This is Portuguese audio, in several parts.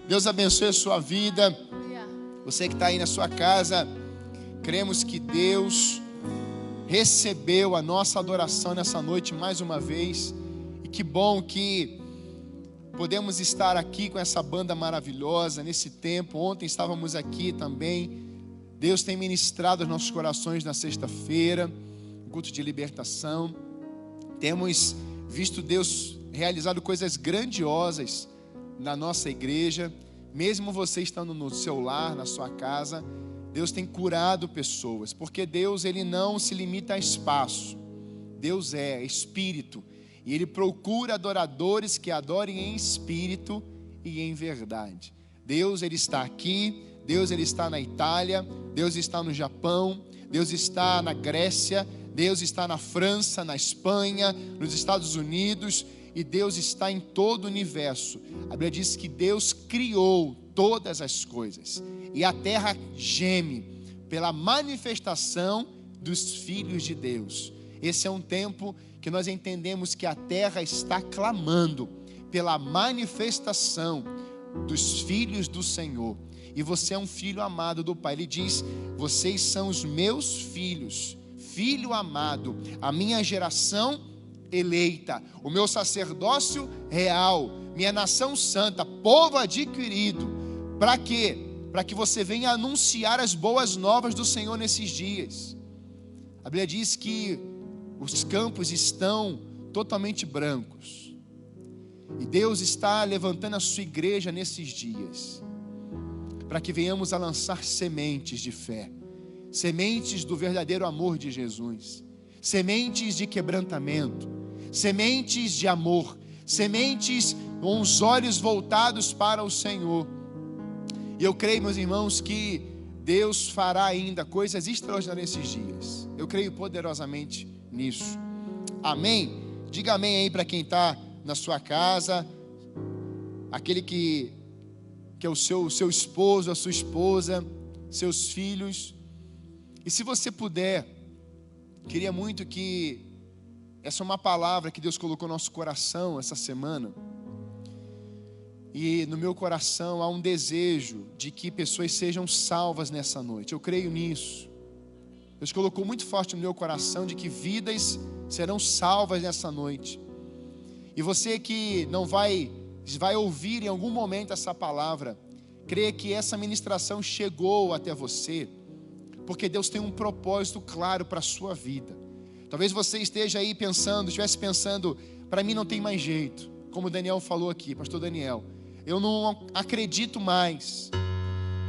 Deus abençoe a sua vida. Você que está aí na sua casa, cremos que Deus recebeu a nossa adoração nessa noite mais uma vez. E que bom que podemos estar aqui com essa banda maravilhosa nesse tempo. Ontem estávamos aqui também. Deus tem ministrado aos nossos corações na sexta-feira, culto de libertação. Temos visto Deus realizado coisas grandiosas na nossa igreja. Mesmo você estando no seu lar, na sua casa, Deus tem curado pessoas, porque Deus, Ele não se limita a espaço. Deus é Espírito, e Ele procura adoradores que adorem em espírito e em verdade. Deus, Ele está aqui. Deus, Ele está na Itália. Deus está no Japão. Deus está na Grécia. Deus está na França, na Espanha, nos Estados Unidos. E Deus está em todo o universo. A Bíblia diz que Deus criou todas as coisas. E a terra geme pela manifestação dos filhos de Deus. Esse é um tempo que nós entendemos que a terra está clamando pela manifestação dos filhos do Senhor. E você é um filho amado do Pai. Ele diz: vocês são os meus filhos, filho amado, a minha geração eleita, o meu sacerdócio real, minha nação santa, povo adquirido. Para quê? Para que você venha anunciar as boas novas do Senhor nesses dias. A Bíblia diz que os campos estão totalmente brancos, e Deus está levantando a sua igreja nesses dias, para que venhamos a lançar sementes de fé, sementes do verdadeiro amor de Jesus, sementes de quebrantamento, sementes de amor, sementes com os olhos voltados para o Senhor. E eu creio, meus irmãos, que Deus fará ainda coisas extraordinárias nesses dias. Eu creio poderosamente nisso. Amém? Diga amém aí para quem está na sua casa, aquele que é o seu esposo, a sua esposa, seus filhos. E se você puder, queria muito que essa é uma palavra que Deus colocou no nosso coração essa semana. E no meu coração há um desejo de que pessoas sejam salvas nessa noite. Eu creio nisso. Deus colocou muito forte no meu coração de que vidas serão salvas nessa noite. E você que não vai ouvir em algum momento essa palavra, creia que essa ministração chegou até você, porque Deus tem um propósito claro para a sua vida. Talvez você esteja aí estivesse pensando, para mim não tem mais jeito. Como o Daniel falou aqui, pastor Daniel, eu não acredito mais.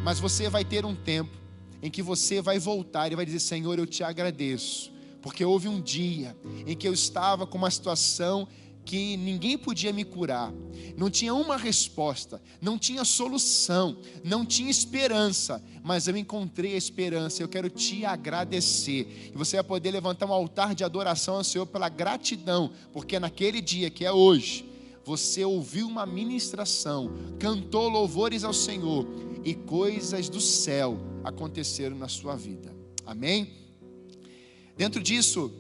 Mas você vai ter um tempo em que você vai voltar e vai dizer: Senhor, eu te agradeço, porque houve um dia em que eu estava com uma situação que ninguém podia me curar, não tinha uma resposta, não tinha solução, não tinha esperança, mas eu encontrei a esperança. Eu quero te agradecer, e você vai poder levantar um altar de adoração ao Senhor pela gratidão, porque naquele dia que é hoje, você ouviu uma ministração, cantou louvores ao Senhor, e coisas do céu aconteceram na sua vida. Amém? Dentro disso,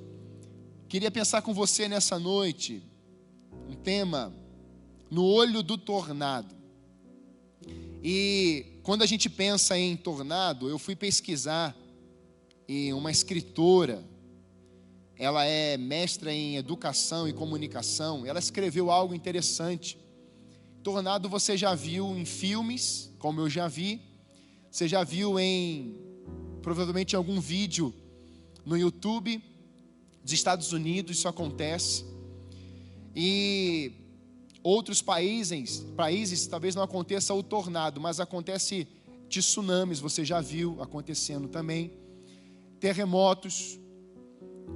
queria pensar com você nessa noite um tema: no olho do tornado. E quando a gente pensa em tornado, eu fui pesquisar, e uma escritora, ela é mestra em educação e comunicação, ela escreveu algo interessante. Tornado você já viu em filmes, como eu já vi, você já viu provavelmente em algum vídeo no YouTube dos Estados Unidos, isso acontece. E outros países talvez não aconteça o tornado, mas acontece tsunamis, você já viu acontecendo também. Terremotos,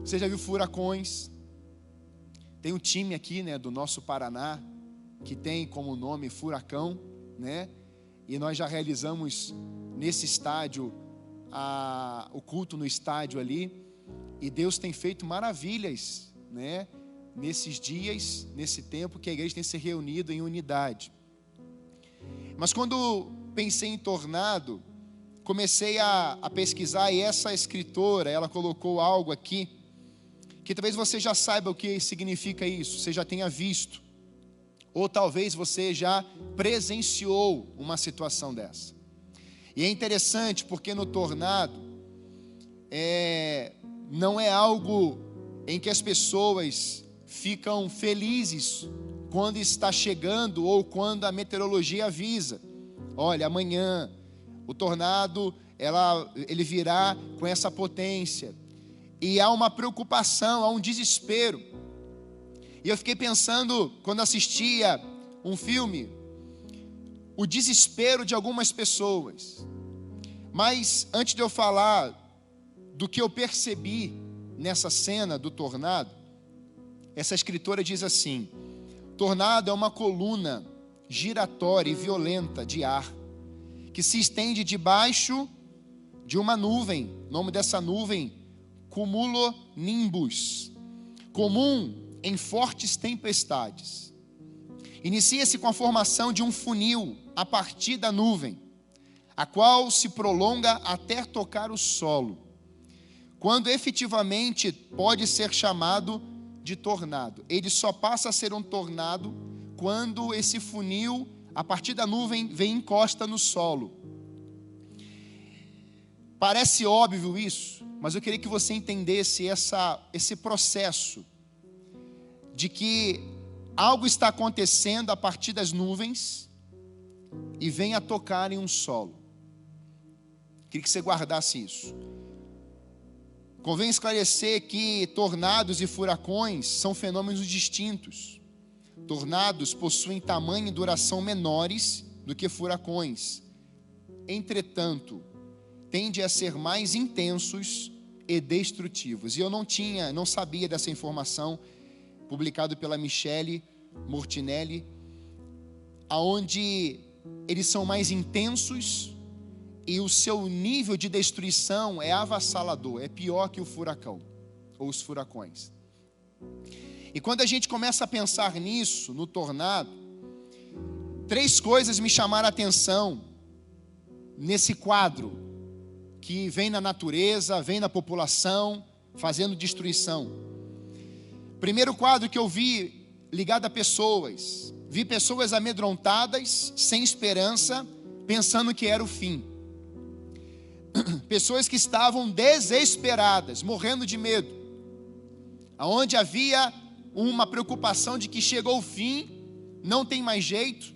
você já viu furacões. Tem um time aqui, né, do nosso Paraná, que tem como nome Furacão, né? E nós já realizamos nesse estádio o culto no estádio ali, e Deus tem feito maravilhas, né? Nesses dias, nesse tempo que a igreja tem se reunido em unidade. Mas quando pensei em tornado, comecei a pesquisar, e essa escritora, ela colocou algo aqui, que talvez você já saiba o que significa isso, você já tenha visto. Ou talvez você já presenciou uma situação dessa. E é interessante porque no tornado, não é algo em que as pessoas ficam felizes quando está chegando ou quando a meteorologia avisa. Olha, amanhã o tornado, ele virá com essa potência. E há uma preocupação, há um desespero. E eu fiquei pensando, quando assistia um filme, o desespero de algumas pessoas. Mas antes de eu falar do que eu percebi nessa cena do tornado, essa escritora diz assim: tornado é uma coluna giratória e violenta de ar, que se estende debaixo de uma nuvem. O nome dessa nuvem, cumulonimbus, comum em fortes tempestades. Inicia-se com a formação de um funil a partir da nuvem, a qual se prolonga até tocar o solo, quando efetivamente pode ser chamado de tornado. Ele só passa a ser um tornado quando esse funil, a partir da nuvem, vem e encosta no solo. Parece óbvio isso, mas eu queria que você entendesse esse processo de que algo está acontecendo a partir das nuvens e vem a tocar em um solo. Queria que você guardasse isso. Convém esclarecer que tornados e furacões são fenômenos distintos. Tornados possuem tamanho e duração menores do que furacões. Entretanto, tendem a ser mais intensos e destrutivos. E eu não sabia dessa informação, publicado pela Michele Mortinelli, aonde eles são mais intensos e o seu nível de destruição é avassalador, é pior que o furacão, ou os furacões. E quando a gente começa a pensar nisso, no tornado, 3 coisas me chamaram a atenção nesse quadro, que vem na natureza, vem na população, fazendo destruição. Primeiro quadro que eu vi, ligado a pessoas. Vi pessoas amedrontadas, sem esperança, pensando que era o fim. Pessoas que estavam desesperadas, morrendo de medo. Aonde havia uma preocupação de que chegou o fim, não tem mais jeito,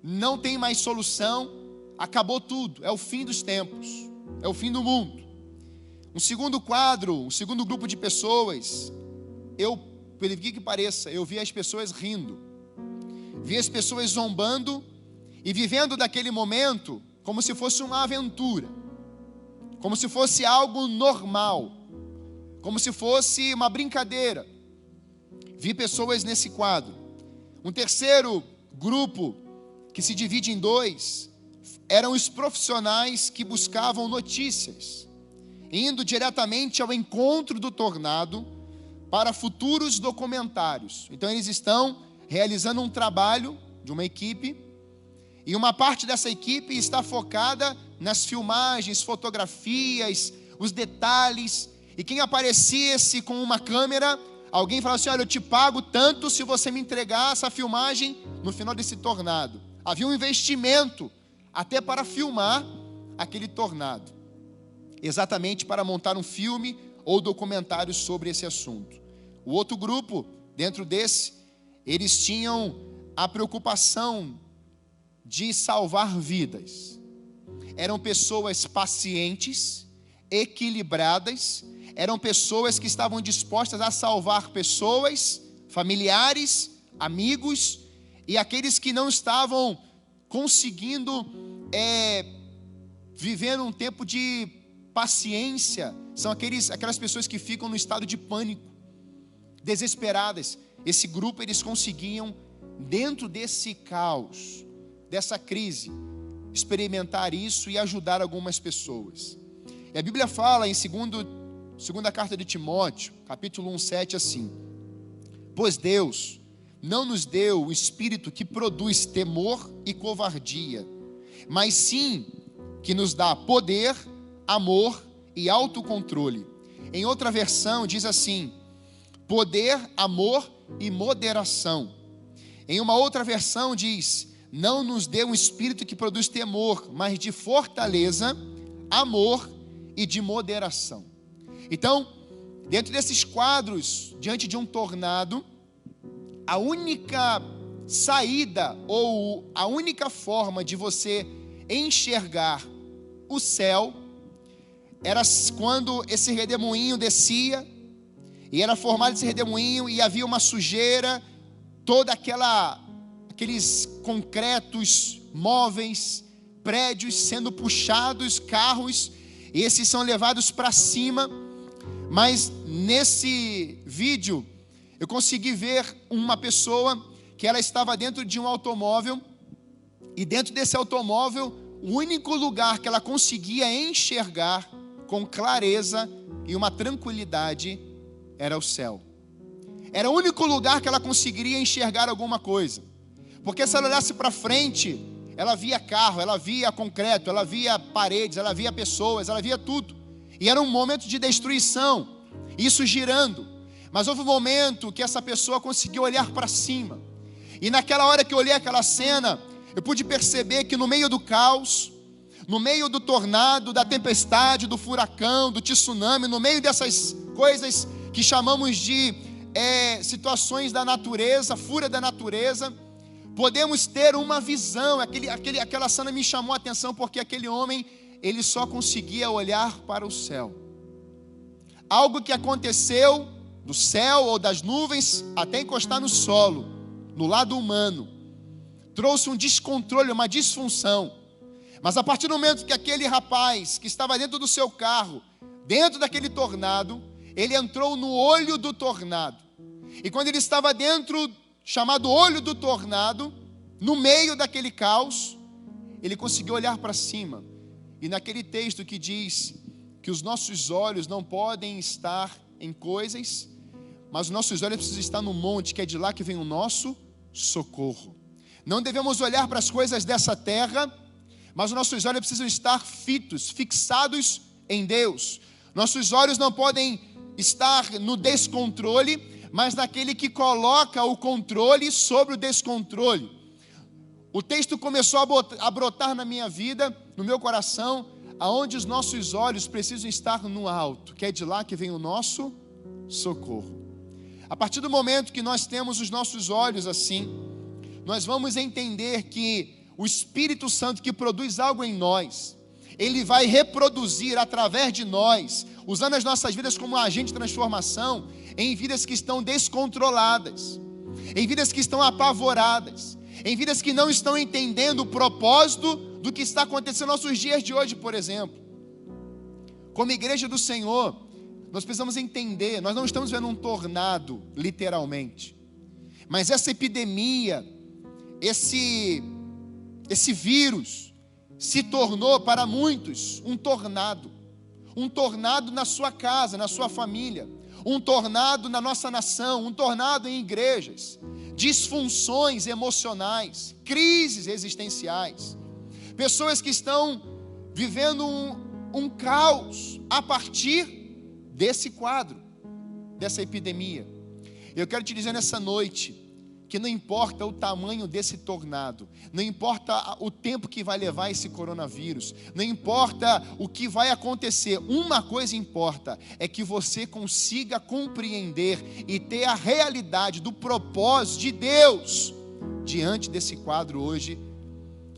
não tem mais solução, acabou tudo, é o fim dos tempos, é o fim do mundo. Um segundo quadro, um segundo grupo de pessoas, pelo que pareça, eu vi as pessoas rindo, vi as pessoas zombando e vivendo daquele momento como se fosse uma aventura, como se fosse algo normal, como se fosse uma brincadeira. Vi pessoas nesse quadro. Um terceiro grupo, que se divide em 2, eram os profissionais que buscavam notícias, indo diretamente ao encontro do tornado para futuros documentários. Então eles estão realizando um trabalho de uma equipe, e uma parte dessa equipe está focada nas filmagens, fotografias, os detalhes, e quem aparecesse com uma câmera, alguém falava assim: olha, eu te pago tanto se você me entregar essa filmagem no final desse tornado. Havia um investimento até para filmar aquele tornado, exatamente para montar um filme ou documentário sobre esse assunto. O outro grupo, dentro desse, eles tinham a preocupação de salvar vidas. Eram pessoas pacientes, equilibradas, eram pessoas que estavam dispostas a salvar pessoas, familiares, amigos, e aqueles que não estavam conseguindo viver um tempo de paciência, são aquelas pessoas que ficam no estado de pânico, desesperadas. Esse grupo, eles conseguiam, dentro desse caos, dessa crise, experimentar isso e ajudar algumas pessoas. E a Bíblia fala em segunda carta de Timóteo, capítulo 1:7, assim: pois Deus não nos deu o espírito que produz temor e covardia, mas sim que nos dá poder, amor e autocontrole. Em outra versão diz assim: poder, amor e moderação. Em uma outra versão diz: não nos dê um espírito que produz temor, mas de fortaleza, amor e de moderação. Então, dentro desses quadros, diante de um tornado, a única saída ou a única forma de você enxergar o céu era quando esse redemoinho descia, e era formado esse redemoinho, e havia uma sujeira, toda aqueles concretos móveis, prédios sendo puxados, carros, e esses são levados para cima. Mas nesse vídeo eu consegui ver uma pessoa que ela estava dentro de um automóvel, e dentro desse automóvel o único lugar que ela conseguia enxergar com clareza e uma tranquilidade era o céu. Era o único lugar que ela conseguiria enxergar alguma coisa, porque se ela olhasse para frente, ela via carro, ela via concreto, ela via paredes, ela via pessoas, ela via tudo, e era um momento de destruição, isso girando. Mas houve um momento que essa pessoa conseguiu olhar para cima, e naquela hora que eu olhei aquela cena, eu pude perceber que no meio do caos, no meio do tornado, da tempestade, do furacão, do tsunami, no meio dessas coisas que chamamos de situações da natureza, fúria da natureza, podemos ter uma visão. Aquela cena me chamou a atenção, porque aquele homem, ele só conseguia olhar para o céu. Algo que aconteceu do céu ou das nuvens até encostar no solo, no lado humano, trouxe um descontrole, uma disfunção. Mas a partir do momento que aquele rapaz que estava dentro do seu carro, dentro daquele tornado, ele entrou no olho do tornado. E quando ele estava dentro, chamado olho do tornado, no meio daquele caos, ele conseguiu olhar para cima. E naquele texto que diz que os nossos olhos não podem estar em coisas, mas os nossos olhos precisam estar no monte, que é de lá que vem o nosso socorro. Não devemos olhar para as coisas dessa terra, mas os nossos olhos precisam estar fixados em Deus. Nossos olhos não podem estar no descontrole, mas naquele que coloca o controle sobre o descontrole. O texto começou a brotar na minha vida, no meu coração, aonde os nossos olhos precisam estar no alto, que é de lá que vem o nosso socorro. A partir do momento que nós temos os nossos olhos assim, nós vamos entender que o Espírito Santo que produz algo em nós, ele vai reproduzir através de nós, usando as nossas vidas como um agente de transformação, em vidas que estão descontroladas, em vidas que estão apavoradas, em vidas que não estão entendendo o propósito do que está acontecendo nos nossos dias de hoje, por exemplo. Como igreja do Senhor, nós precisamos entender, nós não estamos vendo um tornado, literalmente, mas essa epidemia, esse vírus, se tornou para muitos um tornado na sua casa, na sua família, um tornado na nossa nação, um tornado em igrejas, disfunções emocionais, crises existenciais, pessoas que estão vivendo um caos a partir desse quadro, dessa epidemia. Eu quero te dizer nessa noite, que não importa o tamanho desse tornado, não importa o tempo que vai levar esse coronavírus, não importa o que vai acontecer, uma coisa importa, é que você consiga compreender e ter a realidade do propósito de Deus diante desse quadro hoje,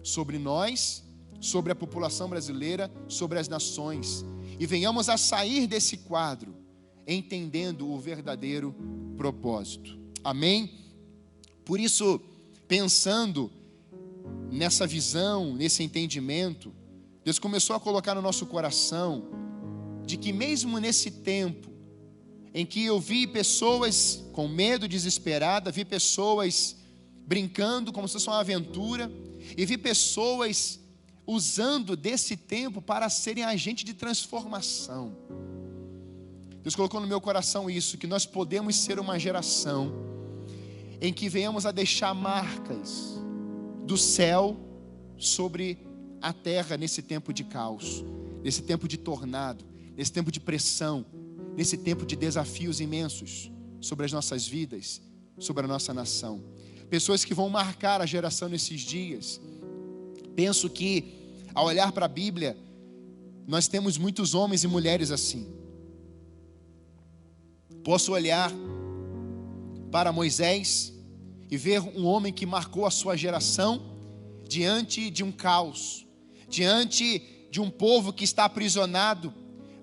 sobre nós, sobre a população brasileira, sobre as nações, e venhamos a sair desse quadro, entendendo o verdadeiro propósito. Amém? Por isso, pensando nessa visão, nesse entendimento, Deus começou a colocar no nosso coração de que mesmo nesse tempo em que eu vi pessoas com medo, desesperada, vi pessoas brincando como se fosse uma aventura, e vi pessoas usando desse tempo para serem agente de transformação. Deus colocou no meu coração isso, que nós podemos ser uma geração em que venhamos a deixar marcas do céu sobre a terra nesse tempo de caos, nesse tempo de tornado, nesse tempo de pressão, nesse tempo de desafios imensos sobre as nossas vidas, sobre a nossa nação. pessoas que vão marcar a geração nesses dias. Penso que, ao olhar para a Bíblia, nós temos muitos homens e mulheres assim. Posso olhar para Moisés e ver um homem que marcou a sua geração diante de um caos, diante de um povo que está aprisionado,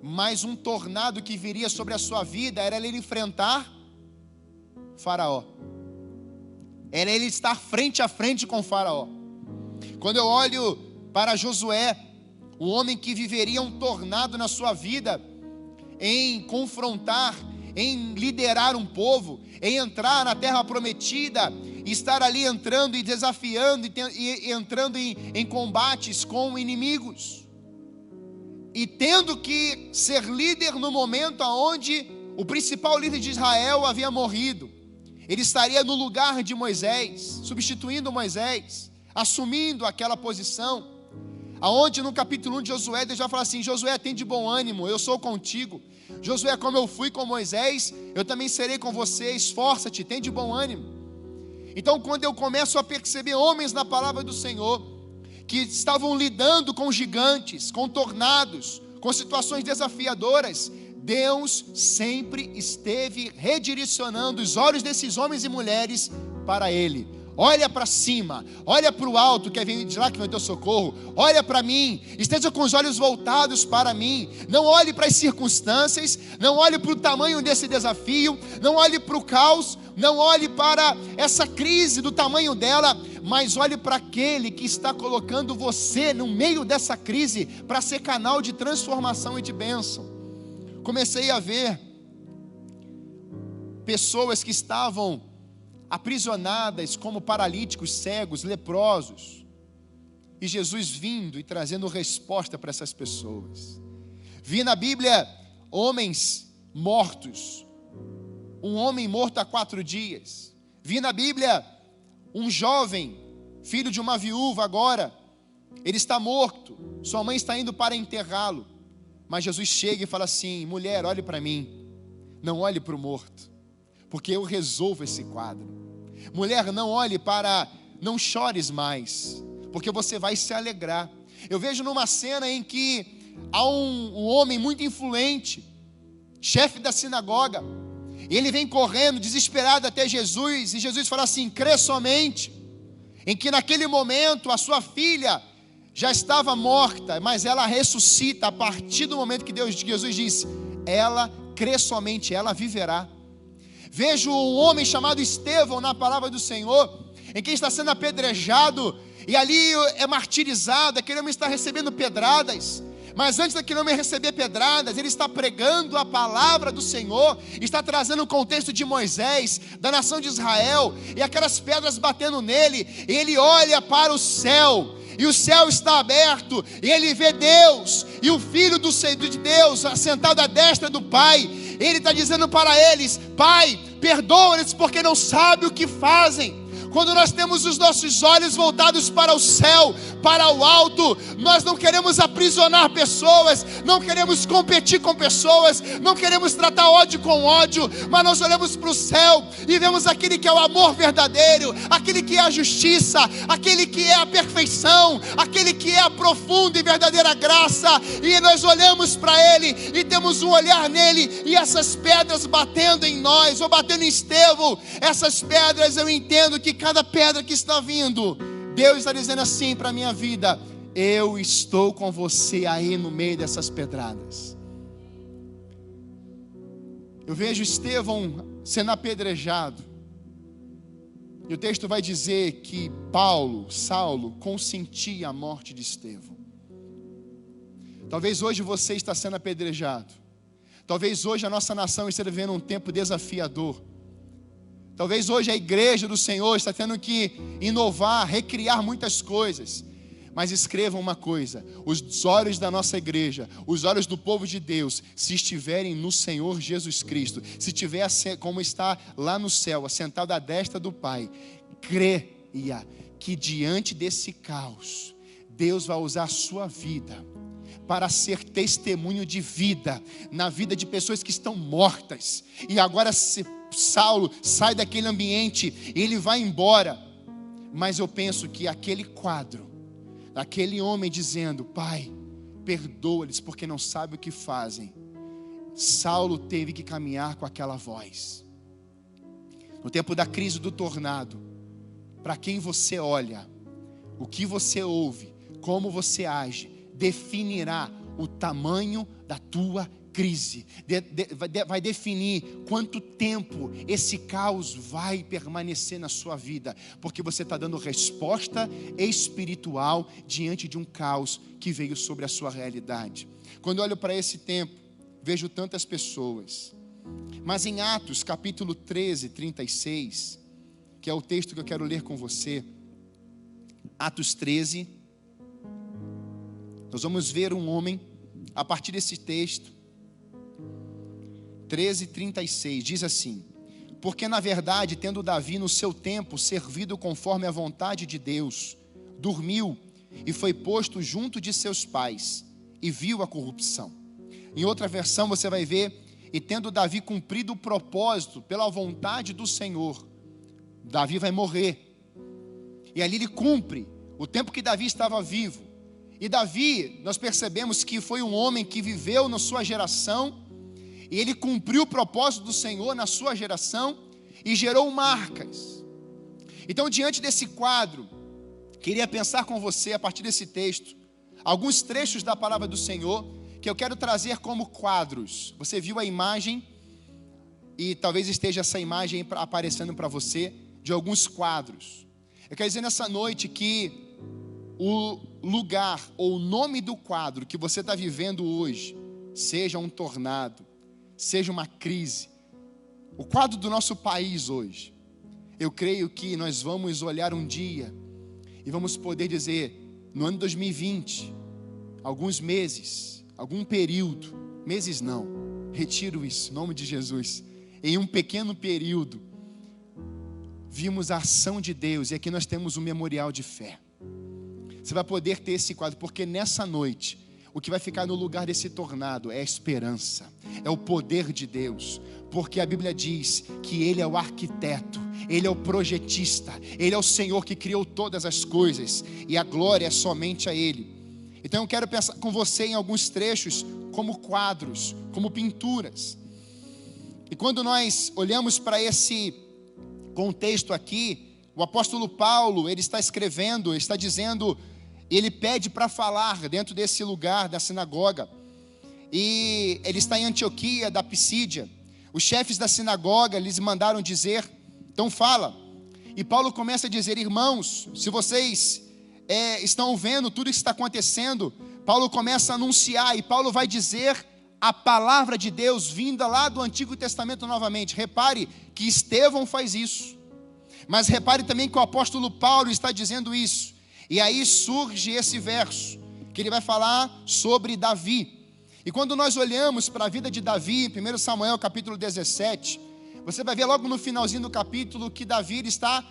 mas um tornado que viria sobre a sua vida era ele enfrentar Faraó. Era ele estar frente a frente com Faraó. Quando eu olho para Josué, o homem que viveria um tornado na sua vida, em confrontar, em liderar um povo, em entrar na terra prometida, estar ali entrando e desafiando, e entrando em combates com inimigos, e tendo que ser líder no momento onde o principal líder de Israel havia morrido. Ele estaria no lugar de Moisés, substituindo Moisés, assumindo aquela posição, aonde no capítulo 1 de Josué, Deus vai falar assim: Josué, tem de bom ânimo, eu sou contigo. Josué, como eu fui com Moisés, eu também serei com você, esforça-te, tem de bom ânimo. Então, quando eu começo a perceber homens na palavra do Senhor, que estavam lidando com gigantes, com tornados, com situações desafiadoras, Deus sempre esteve redirecionando os olhos desses homens e mulheres para Ele. Olha para cima, olha para o alto, que vem de lá que vem o teu socorro. Olha para mim, esteja com os olhos voltados para mim. Não olhe para as circunstâncias, não olhe para o tamanho desse desafio, não olhe para o caos, não olhe para essa crise do tamanho dela, mas olhe para aquele que está colocando você no meio dessa crise para ser canal de transformação e de bênção. Comecei a ver pessoas que estavam aprisionadas como paralíticos, cegos, leprosos, e Jesus vindo e trazendo resposta para essas pessoas. Vi na Bíblia homens mortos, um homem morto há 4 dias. Vi na Bíblia um jovem, filho de uma viúva agora, ele está morto, sua mãe está indo para enterrá-lo, mas Jesus chega e fala assim: mulher, olhe para mim, não olhe para o morto, porque eu resolvo esse quadro. Mulher, não chores mais, porque você vai se alegrar. Eu vejo numa cena em que há um homem muito influente, chefe da sinagoga, e ele vem correndo, desesperado até Jesus, e Jesus fala assim: crê somente. Em que naquele momento a sua filha já estava morta, mas ela ressuscita a partir do momento que Jesus disse: ela crê somente, ela viverá. Vejo um homem chamado Estevão na palavra do Senhor, em quem está sendo apedrejado, e ali é martirizado. Aquele homem está recebendo pedradas, mas antes daquele homem receber pedradas, ele está pregando a palavra do Senhor, está trazendo o contexto de Moisés, da nação de Israel, e aquelas pedras batendo nele, e ele olha para o céu, e o céu está aberto, e ele vê Deus, e o Filho de Deus, assentado à destra do Pai. Ele está dizendo para eles: Pai, perdoa-lhes porque não sabem o que fazem. Quando nós temos os nossos olhos voltados para o céu, para o alto, nós não queremos aprisionar pessoas, não queremos competir com pessoas, não queremos tratar ódio com ódio, mas nós olhamos para o céu e vemos aquele que é o amor verdadeiro, aquele que é a justiça, aquele que é a perfeição, aquele que é a profunda e verdadeira graça, e nós olhamos para Ele e temos um olhar nele, e essas pedras batendo em nós, ou batendo em Estevão, essas pedras, eu entendo que cada pedra que está vindo, Deus está dizendo assim para a minha vida: eu estou com você aí no meio dessas pedradas. Eu vejo Estevão sendo apedrejado, e o texto vai dizer que Saulo consentia a morte de Estevão. Talvez hoje você está sendo apedrejado, talvez hoje a nossa nação esteja vivendo um tempo desafiador. Talvez hoje a igreja do Senhor está tendo que inovar, recriar muitas coisas. Mas escrevam uma coisa: os olhos da nossa igreja, os olhos do povo de Deus, se estiverem no Senhor Jesus Cristo, se estiver como está lá no céu, assentado à destra do Pai, creia que diante desse caos, Deus vai usar a sua vida para ser testemunho de vida, na vida de pessoas que estão mortas, e agora se Saulo sai daquele ambiente e ele vai embora. Mas eu penso que aquele quadro, aquele homem dizendo: Pai, perdoa-lhes porque não sabem o que fazem. Saulo teve que caminhar com aquela voz. No tempo da crise do tornado, para quem você olha, o que você ouve, como você age, definirá o tamanho da tua crise, vai definir quanto tempo esse caos vai permanecer na sua vida, porque você está dando resposta espiritual diante de um caos que veio sobre a sua realidade. Quando eu olho para esse tempo, vejo tantas pessoas, mas em Atos capítulo 13, 36, que é o texto que eu quero ler com você, Atos 13, nós vamos ver um homem, a partir desse texto, 13:36, diz assim: porque na verdade, tendo Davi no seu tempo servido conforme a vontade de Deus, dormiu e foi posto junto de seus pais e viu a corrupção. Em outra versão você vai ver: e tendo Davi cumprido o propósito pela vontade do Senhor, Davi vai morrer. E ali ele cumpre o tempo que Davi estava vivo. E Davi, nós percebemos que foi um homem que viveu na sua geração, e ele cumpriu o propósito do Senhor na sua geração e gerou marcas. Então, diante desse quadro, queria pensar com você, a partir desse texto, alguns trechos da palavra do Senhor que eu quero trazer como quadros. Você viu a imagem, e talvez esteja essa imagem aparecendo para você, de alguns quadros. Eu quero dizer nessa noite que o lugar ou o nome do quadro que você está vivendo hoje, seja um tornado, seja uma crise, o quadro do nosso país hoje, eu creio que nós vamos olhar um dia e vamos poder dizer, no ano 2020, alguns meses, algum período, meses não, retiro isso, em nome de Jesus, em um pequeno período, vimos a ação de Deus, e aqui nós temos um memorial de fé. Você vai poder ter esse quadro, porque nessa noite, o que vai ficar no lugar desse tornado é a esperança, é o poder de Deus, porque a Bíblia diz que Ele é o arquiteto, Ele é o projetista, Ele é o Senhor que criou todas as coisas, e a glória é somente a Ele. Então eu quero pensar com você em alguns trechos como quadros, como pinturas. E quando nós olhamos para esse contexto aqui, o apóstolo Paulo, ele está escrevendo, está dizendo, ele pede para falar dentro desse lugar, da sinagoga, e ele está em Antioquia, da Pisídia. Os chefes da sinagoga lhes mandaram dizer, então fala. E Paulo começa a dizer, irmãos, se vocês estão vendo tudo isso que está acontecendo, Paulo começa a anunciar, e Paulo vai dizer a palavra de Deus vinda lá do Antigo Testamento novamente. Repare que Estevão faz isso, mas repare também que o apóstolo Paulo está dizendo isso. E aí surge esse verso, que ele vai falar sobre Davi. E quando nós olhamos para a vida de Davi, 1 Samuel capítulo 17, você vai ver logo no finalzinho do capítulo que Davi está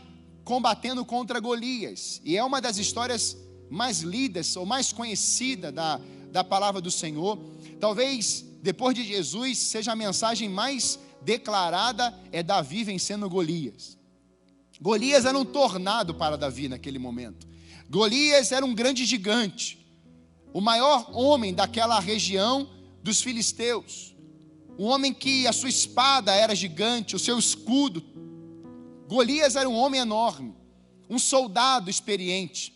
combatendo contra Golias. E é uma das histórias mais lidas, ou mais conhecida da palavra do Senhor. Talvez, depois de Jesus, seja a mensagem mais declarada, é Davi vencendo Golias. Golias era um tornado para Davi naquele momento. Golias era um grande gigante, o maior homem daquela região dos filisteus, um homem que a sua espada era gigante, o seu escudo. Golias era um homem enorme, um soldado experiente.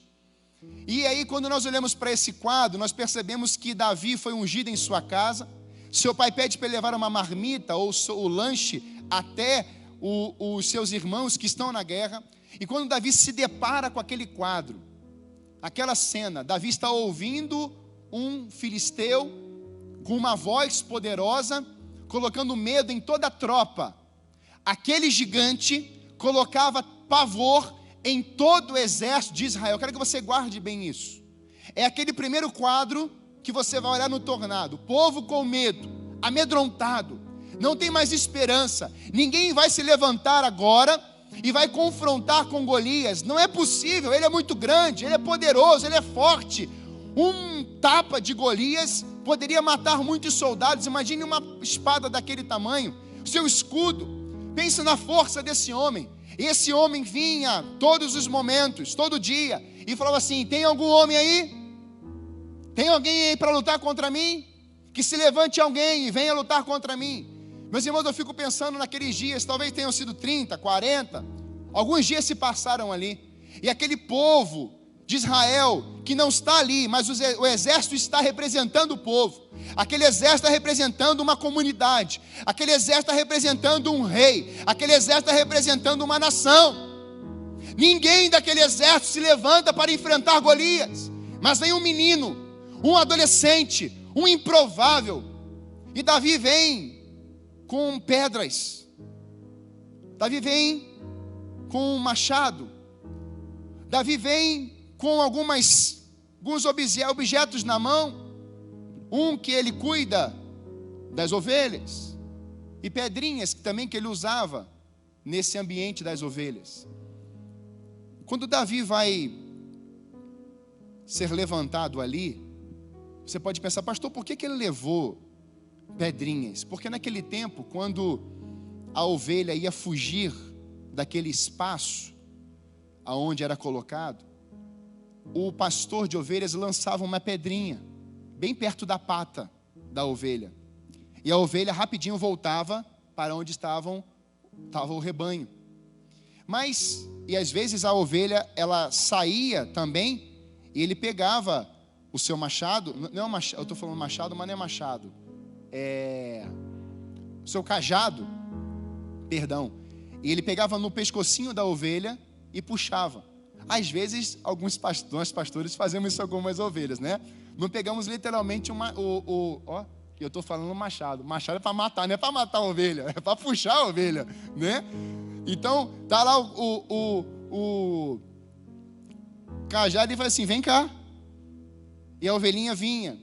E aí quando nós olhamos para esse quadro, nós percebemos que Davi foi ungido em sua casa. Seu pai pede para ele levar uma marmita ou o lanche até os seus irmãos que estão na guerra. E quando Davi se depara com aquele quadro, aquela cena, Davi está ouvindo um filisteu com uma voz poderosa, colocando medo em toda a tropa. Aquele gigante colocava pavor em todo o exército de Israel. Eu quero que você guarde bem isso. É aquele primeiro quadro que você vai olhar no tornado. O povo com medo, amedrontado, não tem mais esperança. Ninguém vai se levantar agora e vai confrontar com Golias. Não é possível, ele é muito grande, ele é poderoso, ele é forte. Um tapa de Golias poderia matar muitos soldados. Imagine uma espada daquele tamanho, o seu escudo. Pensa na força desse homem. Esse homem vinha todos os momentos, todo dia, e falava assim: tem algum homem aí? Tem alguém aí para lutar contra mim? Que se levante alguém e venha lutar contra mim. Meus irmãos, eu fico pensando naqueles dias, talvez tenham sido 30, 40, alguns dias se passaram ali, e aquele povo de Israel, que não está ali, mas o exército está representando o povo, aquele exército está representando uma comunidade, aquele exército está representando um rei, aquele exército está representando uma nação. Ninguém daquele exército se levanta para enfrentar Golias, mas vem um menino, um adolescente, um improvável, e Davi vem com pedras, Davi vem com um machado, Davi vem com alguns objetos na mão, um que ele cuida das ovelhas, e pedrinhas também que ele usava nesse ambiente das ovelhas. Quando Davi vai ser levantado ali, você pode pensar: pastor, por que ele levou pedrinhas? Porque naquele tempo, quando a ovelha ia fugir daquele espaço aonde era colocado, o pastor de ovelhas lançava uma pedrinha bem perto da pata da ovelha, e a ovelha rapidinho voltava para onde estava o rebanho. Mas, e às vezes a ovelha, ela saía também, e ele pegava o seu machado, não é um machado, eu estou falando machado, mas não é machado, o seu cajado, perdão, e ele pegava no pescocinho da ovelha e puxava. Às vezes, nós pastores fazemos isso com algumas ovelhas, né? Não pegamos literalmente eu estou falando machado. Machado é para matar, não é para matar a ovelha, é para puxar a ovelha, né? Então, tá lá o cajado e fala assim: vem cá. E a ovelhinha vinha.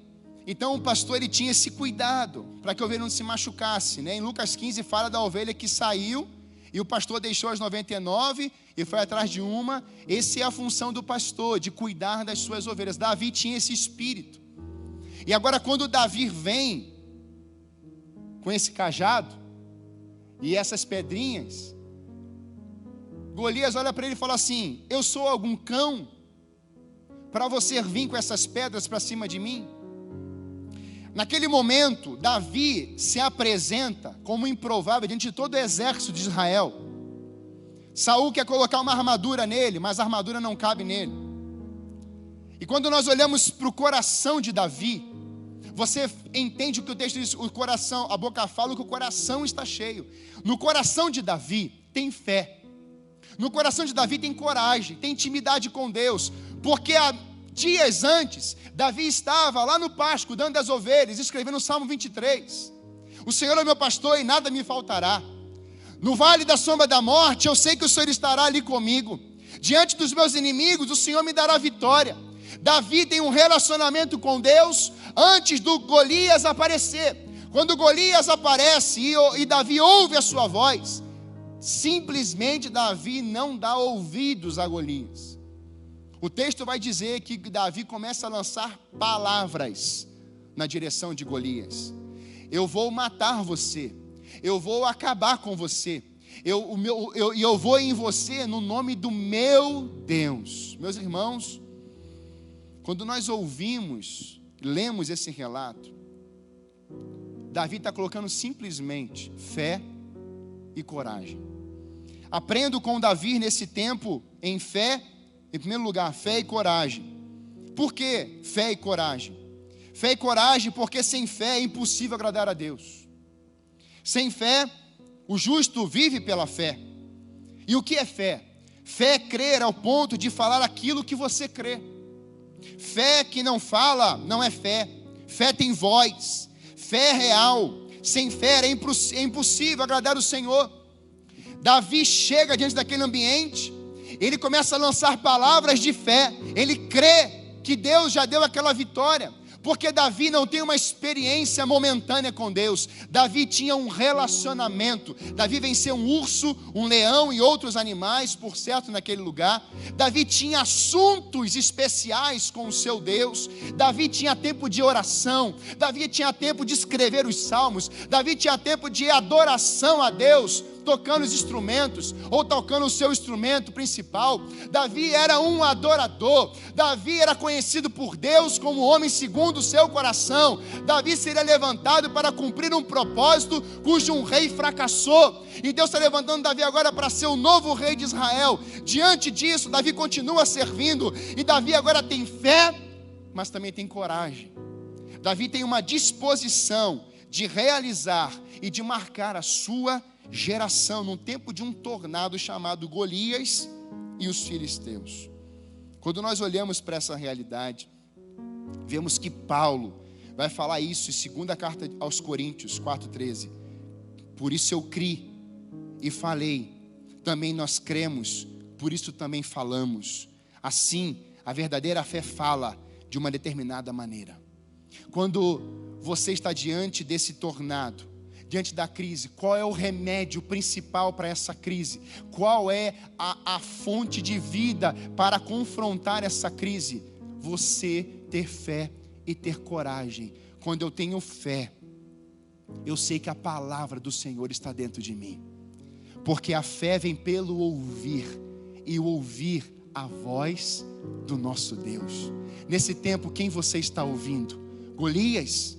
Então, o pastor, ele tinha esse cuidado para que a ovelha não se machucasse, né? Em Lucas 15 fala da ovelha que saiu e o pastor deixou as 99 e foi atrás de uma. Essa é a função do pastor, de cuidar das suas ovelhas. Davi tinha esse espírito. E agora, quando Davi vem com esse cajado e essas pedrinhas, Golias olha para ele e fala assim: eu sou algum cão para você vir com essas pedras para cima de mim? Naquele momento, Davi se apresenta como improvável diante de todo o exército de Israel. Saul quer colocar uma armadura nele, mas a armadura não cabe nele. E quando nós olhamos para o coração de Davi, você entende o que o texto diz: o coração, a boca fala que o coração está cheio. No coração de Davi tem fé. No coração de Davi tem coragem, tem intimidade com Deus, porque dias antes, Davi estava lá no pasto, cuidando das ovelhas, escrevendo o Salmo 23. O Senhor é meu pastor e nada me faltará. No vale da sombra da morte, eu sei que o Senhor estará ali comigo. Diante dos meus inimigos, o Senhor me dará vitória. Davi tem um relacionamento com Deus antes do Golias aparecer. Quando Golias aparece e Davi ouve a sua voz, simplesmente Davi não dá ouvidos a Golias. O texto vai dizer que Davi começa a lançar palavras na direção de Golias. Eu vou matar você, eu vou acabar com você, eu vou em você no nome do meu Deus. Meus irmãos, quando nós lemos esse relato, Davi está colocando simplesmente fé e coragem. Aprendo com Davi nesse tempo em fé. Em primeiro lugar, fé e coragem. Por que fé e coragem? Fé e coragem porque sem fé é impossível agradar a Deus. Sem fé, o justo vive pela fé. E o que é fé? Fé é crer ao ponto de falar aquilo que você crê. Fé que não fala não é fé. Fé tem voz. Fé é real. Sem fé é impossível agradar o Senhor. Davi chega diante daquele ambiente, ele começa a lançar palavras de fé, ele crê que Deus já deu aquela vitória, porque Davi não tem uma experiência momentânea com Deus. Davi tinha um relacionamento. Davi venceu um urso, um leão e outros animais, por certo, naquele lugar. Davi tinha assuntos especiais com o seu Deus. Davi tinha tempo de oração. Davi tinha tempo de escrever os salmos. Davi tinha tempo de adoração a Deus tocando os instrumentos, ou tocando o seu instrumento principal. Davi era um adorador. Davi era conhecido por Deus como homem segundo o seu coração. Davi seria levantado para cumprir um propósito cujo um rei fracassou, e Deus está levantando Davi agora para ser o novo rei de Israel. Diante disso, Davi continua servindo, e Davi agora tem fé, mas também tem coragem. Davi tem uma disposição de realizar e de marcar a sua geração num tempo de um tornado chamado Golias e os filisteus. Quando nós olhamos para essa realidade, vemos que Paulo vai falar isso em segunda carta aos Coríntios 4,13. Por isso eu criei e falei, também nós cremos, por isso também falamos. Assim, a verdadeira fé fala de uma determinada maneira. Quando você está diante desse tornado, diante da crise, qual é o remédio principal para essa crise? Qual é a fonte de vida para confrontar essa crise? Você ter fé e ter coragem. Quando eu tenho fé, eu sei que a palavra do Senhor está dentro de mim, porque a fé vem pelo ouvir, e o ouvir a voz do nosso Deus. Nesse tempo, quem você está ouvindo? Golias?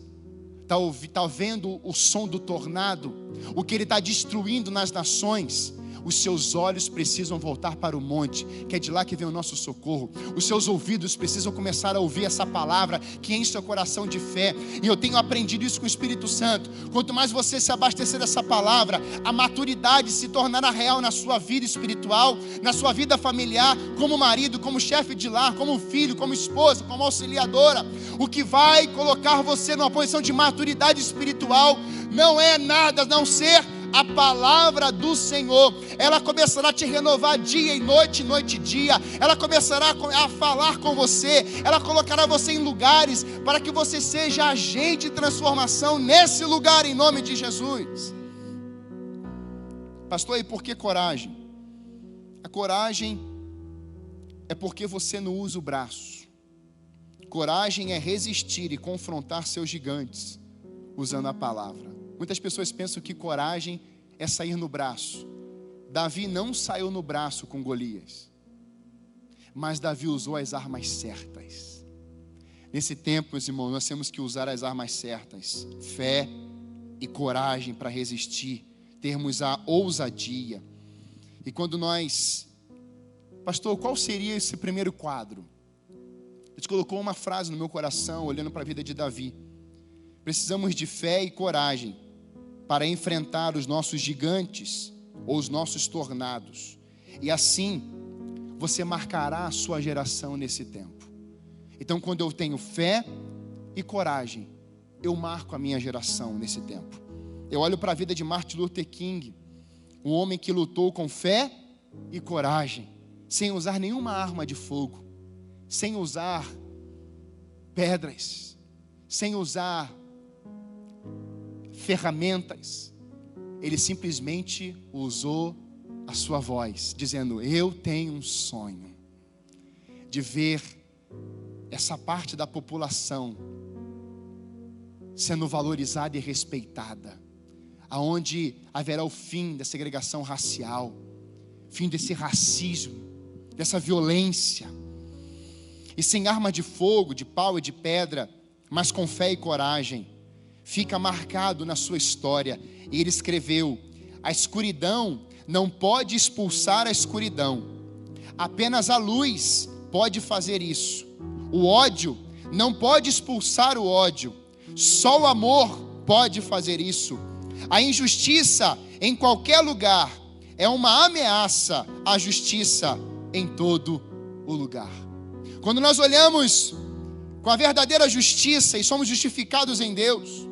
Está vendo o som do tornado, o que ele está destruindo nas nações? Os seus olhos precisam voltar para o monte, que é de lá que vem o nosso socorro. Os seus ouvidos precisam começar a ouvir essa palavra que enche seu coração de fé. E eu tenho aprendido isso com o Espírito Santo. Quanto mais você se abastecer dessa palavra, a maturidade se tornará real na sua vida espiritual, na sua vida familiar, como marido, como chefe de lar, como filho, como esposa, como auxiliadora. O que vai colocar você numa posição de maturidade espiritual não é nada a não ser a palavra do Senhor. Ela começará a te renovar dia e noite e dia. Ela começará a falar com você. Ela colocará você em lugares para que você seja agente de transformação nesse lugar, em nome de Jesus. Pastor, e por que coragem? A coragem é porque você não usa o braço. Coragem é resistir e confrontar seus gigantes usando a palavra. Muitas pessoas pensam que coragem é sair no braço. Davi não saiu no braço com Golias, mas Davi usou as armas certas. Nesse tempo, meus irmãos, nós temos que usar as armas certas: fé e coragem para resistir, termos a ousadia. E quando nós... Pastor, qual seria esse primeiro quadro? Deus colocou uma frase no meu coração, olhando para a vida de Davi. Precisamos de fé e coragem para enfrentar os nossos gigantes ou os nossos tornados. E assim, você marcará a sua geração nesse tempo. Então, quando eu tenho fé e coragem, eu marco a minha geração nesse tempo. Eu olho para a vida de Martin Luther King, um homem que lutou com fé e coragem, sem usar nenhuma arma de fogo, sem usar pedras, sem usar ferramentas. Ele simplesmente usou a sua voz, dizendo: eu tenho um sonho de ver essa parte da população sendo valorizada e respeitada, aonde haverá o fim da segregação racial, fim desse racismo, dessa violência, e sem arma de fogo, de pau e de pedra, mas com fé e coragem. Fica marcado na sua história. E ele escreveu: a escuridão não pode expulsar a escuridão, apenas a luz pode fazer isso. O ódio não pode expulsar o ódio, só o amor pode fazer isso. A injustiça em qualquer lugar é uma ameaça à justiça em todo o lugar. Quando nós olhamos com a verdadeira justiça e somos justificados em Deus,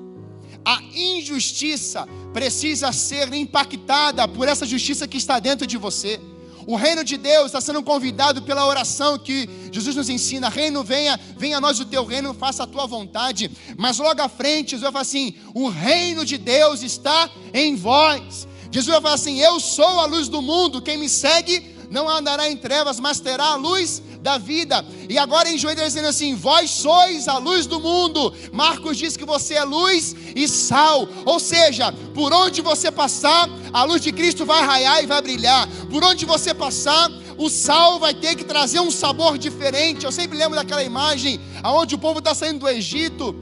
a injustiça precisa ser impactada por essa justiça que está dentro de você. O reino de Deus está sendo convidado pela oração que Jesus nos ensina: reino, venha a nós o teu reino, faça a tua vontade. Mas logo à frente, Jesus vai falar assim: o reino de Deus está em vós. Jesus vai falar assim: eu sou a luz do mundo, quem me segue não andará em trevas, mas terá a luz da vida. E agora em João ele está dizendo assim: vós sois a luz do mundo. Marcos diz que você é luz e sal, ou seja, por onde você passar, a luz de Cristo vai raiar e vai brilhar. Por onde você passar, o sal vai ter que trazer um sabor diferente. Eu sempre lembro daquela imagem onde o povo está saindo do Egito,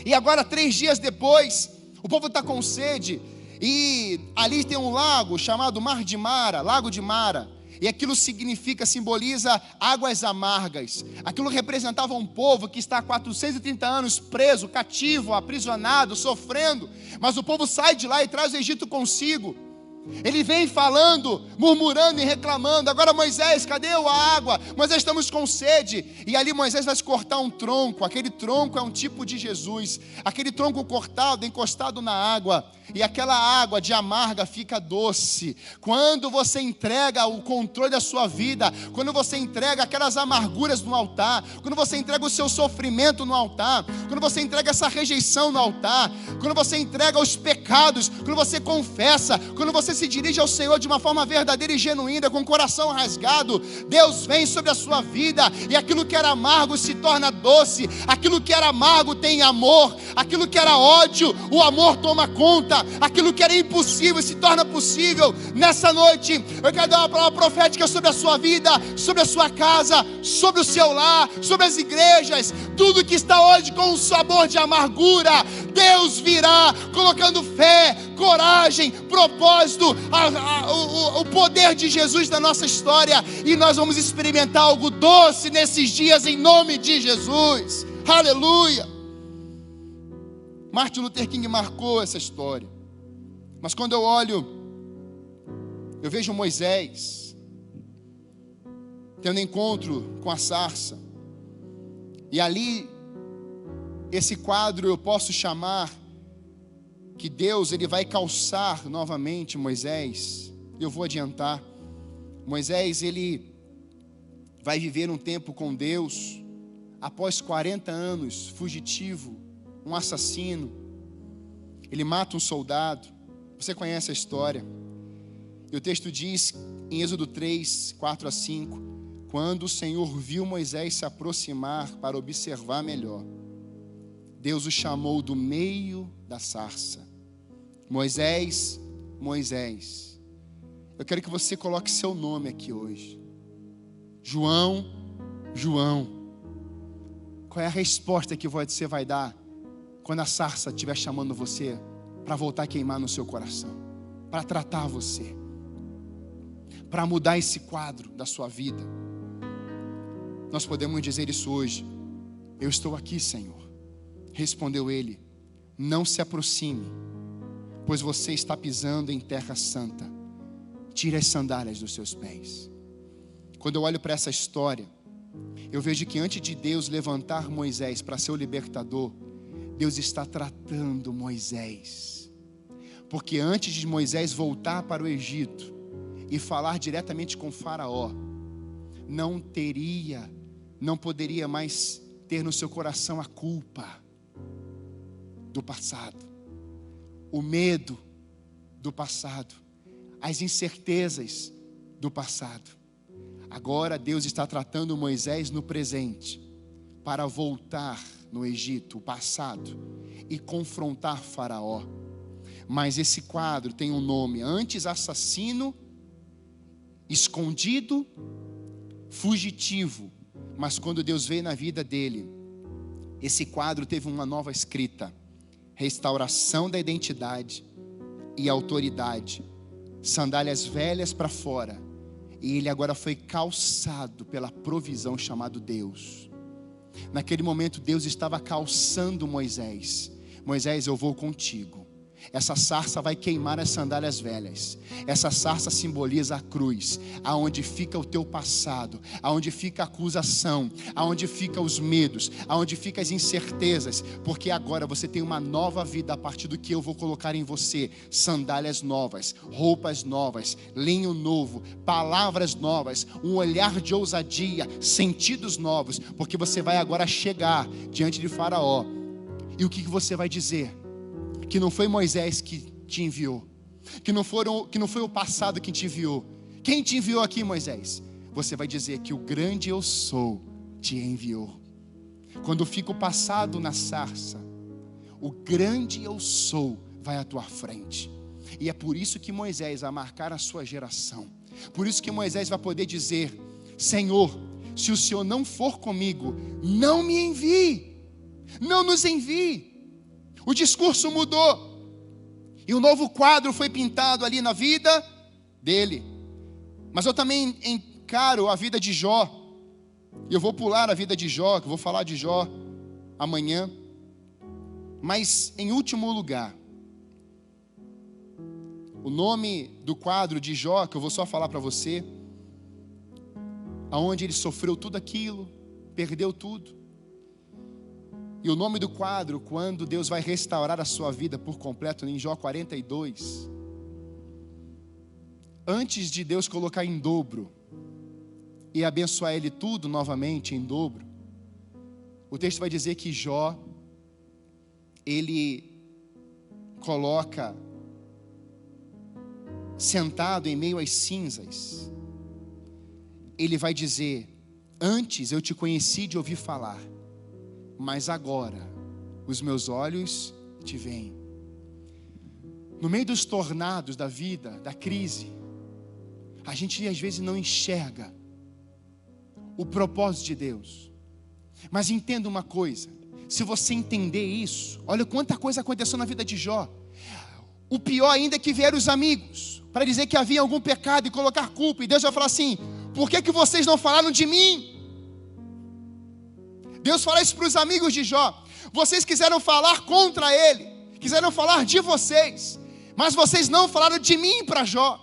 e agora 3 dias depois, o povo está com sede, e ali tem um lago chamado Mar de Mara, Lago de Mara, e aquilo simboliza águas amargas. Aquilo representava um povo que está há 430 anos preso, cativo, aprisionado, sofrendo, mas o povo sai de lá e traz o Egito consigo. Ele vem falando, murmurando e reclamando: agora Moisés, cadê a água? Moisés, estamos com sede. E ali Moisés vai cortar um tronco. Aquele tronco é um tipo de Jesus. Aquele tronco cortado, encostado na água, e aquela água de amarga fica doce. Quando você entrega o controle da sua vida, quando você entrega aquelas amarguras no altar, quando você entrega o seu sofrimento no altar, quando você entrega essa rejeição no altar, quando você entrega os pecados, quando você confessa, quando você se dirige ao Senhor de uma forma verdadeira e genuína, com o coração rasgado, Deus vem sobre a sua vida, e aquilo que era amargo se torna doce. Aquilo que era amargo tem amor. Aquilo que era ódio, o amor toma conta. Aquilo que era impossível se torna possível. Nessa noite eu quero dar uma palavra profética sobre a sua vida, sobre a sua casa, sobre o seu lar, sobre as igrejas. Tudo que está hoje com um sabor de amargura, Deus virá colocando fé, coragem, propósito, o poder de Jesus na nossa história, e nós vamos experimentar algo doce nesses dias, em nome de Jesus. Aleluia. Martin Luther King marcou essa história. Mas quando eu olho, eu vejo Moisés tendo encontro com a sarça, e ali, esse quadro eu posso chamar que Deus ele vai calçar novamente Moisés. Eu vou adiantar. Moisés ele vai viver um tempo com Deus, após 40 anos, fugitivo, um assassino. Ele mata um soldado. Você conhece a história. E o texto diz em Êxodo 3, 4 a 5: quando o Senhor viu Moisés se aproximar para observar melhor, Deus o chamou do meio da sarça: Moisés, Moisés. Eu quero que você coloque seu nome aqui hoje. João, João. Qual é a resposta que você vai dar quando a sarça estiver chamando você para voltar a queimar no seu coração, para tratar você, para mudar esse quadro da sua vida? Nós podemos dizer isso hoje: eu estou aqui, Senhor. Respondeu ele: não se aproxime, pois você está pisando em terra santa. Tire as sandálias dos seus pés. Quando eu olho para essa história, eu vejo que antes de Deus levantar Moisés para ser o libertador, Deus está tratando Moisés. Porque antes de Moisés voltar para o Egito e falar diretamente com Faraó, não poderia mais ter no seu coração a culpa do passado, o medo do passado, as incertezas do passado. Agora Deus está tratando Moisés no presente, para voltar no Egito, o passado, e confrontar Faraó. Mas esse quadro tem um nome: antes assassino, escondido, fugitivo. Mas quando Deus veio na vida dele, esse quadro teve uma nova escrita: restauração da identidade e autoridade. Sandálias velhas para fora, e ele agora foi calçado pela provisão chamado Deus. Naquele momento Deus estava calçando Moisés: Moisés, eu vou contigo. Essa sarça vai queimar as sandálias velhas. Essa sarça simboliza a cruz, aonde fica o teu passado, aonde fica a acusação, aonde fica os medos, aonde fica as incertezas, porque agora você tem uma nova vida a partir do que eu vou colocar em você: sandálias novas, roupas novas, linho novo, palavras novas, um olhar de ousadia, sentidos novos, porque você vai agora chegar diante de Faraó. E o que você vai dizer? Que não foi Moisés que te enviou, que não foi o passado que te enviou. Quem te enviou aqui, Moisés? você vai dizer que o grande eu sou te enviou. Quando fica o passado na sarça, o grande eu sou vai à tua frente. E é por isso que Moisés vai marcar a sua geração. Por isso que Moisés vai poder dizer: Senhor, se o Senhor não for comigo, não me envie, não nos envie. O discurso mudou. E um novo quadro foi pintado ali na vida dele. Mas eu também encaro a vida de Jó. E eu vou pular a vida de Jó, que eu vou falar de Jó amanhã. Mas em último lugar, o nome do quadro de Jó, que eu vou só falar para você, aonde ele sofreu tudo aquilo, perdeu tudo. E o nome do quadro, quando Deus vai restaurar a sua vida por completo, em Jó 42. Antes de Deus colocar em dobro e abençoar ele tudo novamente em dobro, o texto vai dizer que Jó, ele coloca sentado em meio às cinzas, ele vai dizer: antes eu te conheci de ouvir falar, mas agora os meus olhos te veem. No meio dos tornados da vida, da crise, a gente às vezes não enxerga o propósito de Deus. Mas entenda uma coisa: se você entender isso, olha quanta coisa aconteceu na vida de Jó. O pior ainda é que vieram os amigos para dizer que havia algum pecado e colocar culpa, e Deus vai falar assim: por que vocês não falaram de mim? Deus fala isso para os amigos de Jó: vocês quiseram falar contra ele, quiseram falar de vocês, mas vocês não falaram de mim para Jó.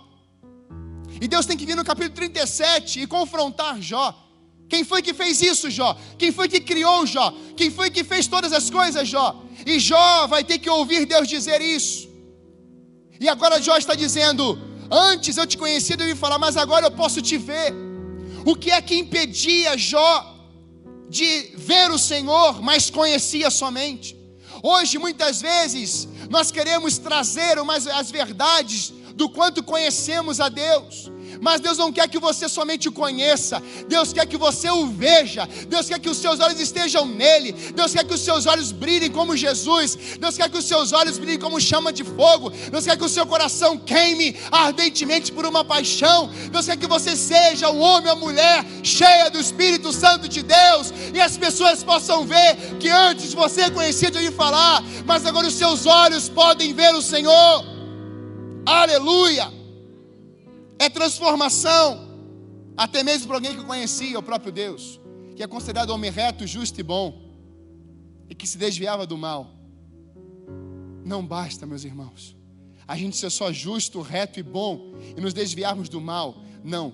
E Deus tem que vir no capítulo 37 e confrontar Jó. Quem foi que fez isso, Jó? Quem foi que criou Jó? Quem foi que fez todas as coisas, Jó? E Jó vai ter que ouvir Deus dizer isso. E agora Jó está dizendo: antes eu te conhecia de ouvir falar, mas agora eu posso te ver. O que é que impedia Jó de ver o Senhor, mas conhecia somente? Hoje muitas vezes nós queremos trazer as verdades do quanto conhecemos a Deus, mas Deus não quer que você somente o conheça. Deus quer que você o veja. Deus quer que os seus olhos estejam nele. Deus quer que os seus olhos brilhem como Jesus. Deus quer que os seus olhos brilhem como chama de fogo. Deus quer que o seu coração queime ardentemente por uma paixão. Deus quer que você seja o homem ou a mulher cheia do Espírito Santo de Deus, e as pessoas possam ver que antes você conhecia de ouvir falar, mas agora os seus olhos podem ver o Senhor. Aleluia! É transformação, até mesmo para alguém que conhecia o próprio Deus, que é considerado homem reto, justo e bom, e que se desviava do mal. Não basta, meus irmãos, a gente ser só justo, reto e bom e nos desviarmos do mal. Não,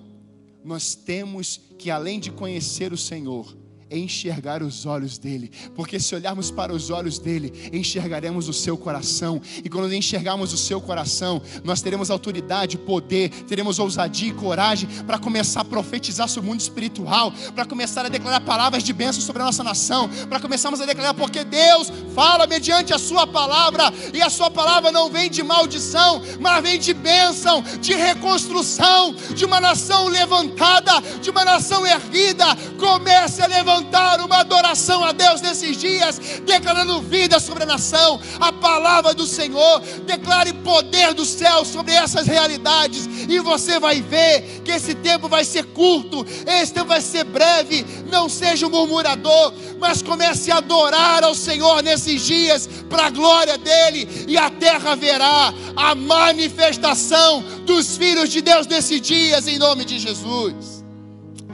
nós temos que, além de conhecer o Senhor, enxergar os olhos dele, porque se olharmos para os olhos dele, enxergaremos o seu coração, e quando enxergarmos o seu coração, nós teremos autoridade, poder, teremos ousadia e coragem para começar a profetizar sobre o mundo espiritual, para começar a declarar palavras de bênção sobre a nossa nação, para começarmos a declarar, porque Deus fala mediante a sua palavra, e a sua palavra não vem de maldição, mas vem de bênção, de reconstrução, de uma nação levantada, de uma nação erguida. Comece a levantar uma adoração a Deus nesses dias, declarando vida sobre a nação, a palavra do Senhor. Declare poder do céu sobre essas realidades, e você vai ver que esse tempo vai ser curto, esse tempo vai ser breve. Não seja um murmurador, mas comece a adorar ao Senhor nesses dias, para a glória dele, e a terra verá a manifestação dos filhos de Deus nesses dias, em nome de Jesus.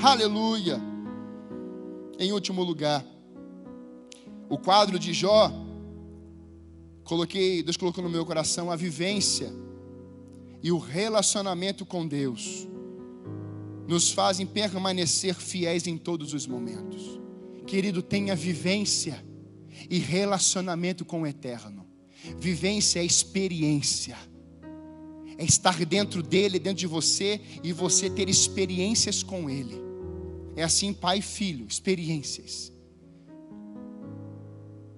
Aleluia. Em último lugar, o quadro de Jó, Deus colocou no meu coração a vivência e o relacionamento com Deus nos fazem permanecer fiéis em todos os momentos. Querido, tenha vivência e relacionamento com o Eterno. Vivência é experiência, é estar dentro dele, dentro de você, e você ter experiências com ele. É assim, pai e filho, experiências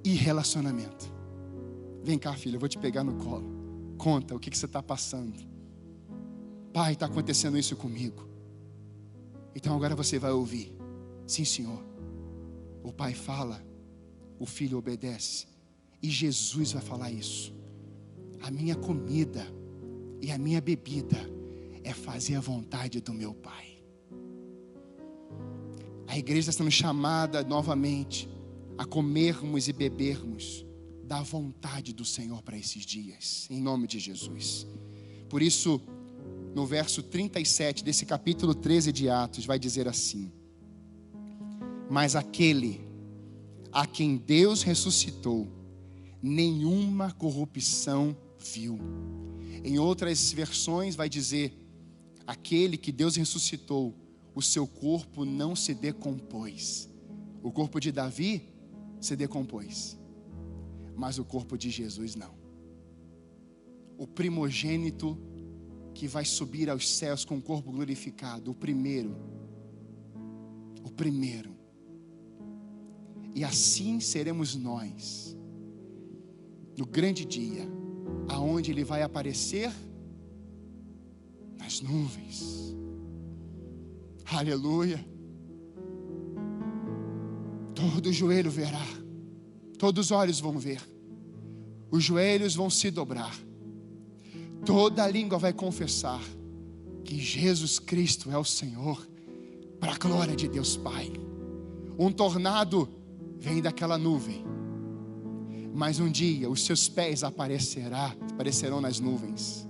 e relacionamento. Vem cá, filho, eu vou te pegar no colo. Conta o que você está passando. Pai, está acontecendo isso comigo. Então agora você vai ouvir. Sim, Senhor. O Pai fala, o Filho obedece. E Jesus vai falar isso. A minha comida e a minha bebida é fazer a vontade do meu Pai. A igreja está sendo chamada novamente a comermos e bebermos da vontade do Senhor para esses dias, em nome de Jesus. Por isso, no verso 37 desse capítulo 13 de Atos, vai dizer assim: mas aquele a quem Deus ressuscitou, nenhuma corrupção viu. Em outras versões vai dizer: aquele que Deus ressuscitou, o seu corpo não se decompôs. O corpo de Davi se decompôs, mas o corpo de Jesus não. O primogênito que vai subir aos céus com o corpo glorificado, o primeiro. E assim seremos nós, no grande dia, aonde Ele vai aparecer nas nuvens. Aleluia. Todo joelho verá, todos os olhos vão ver, os joelhos vão se dobrar, toda língua vai confessar que Jesus Cristo é o Senhor, para a glória de Deus Pai. Um tornado vem daquela nuvem, mas um dia os seus pés aparecerão nas nuvens,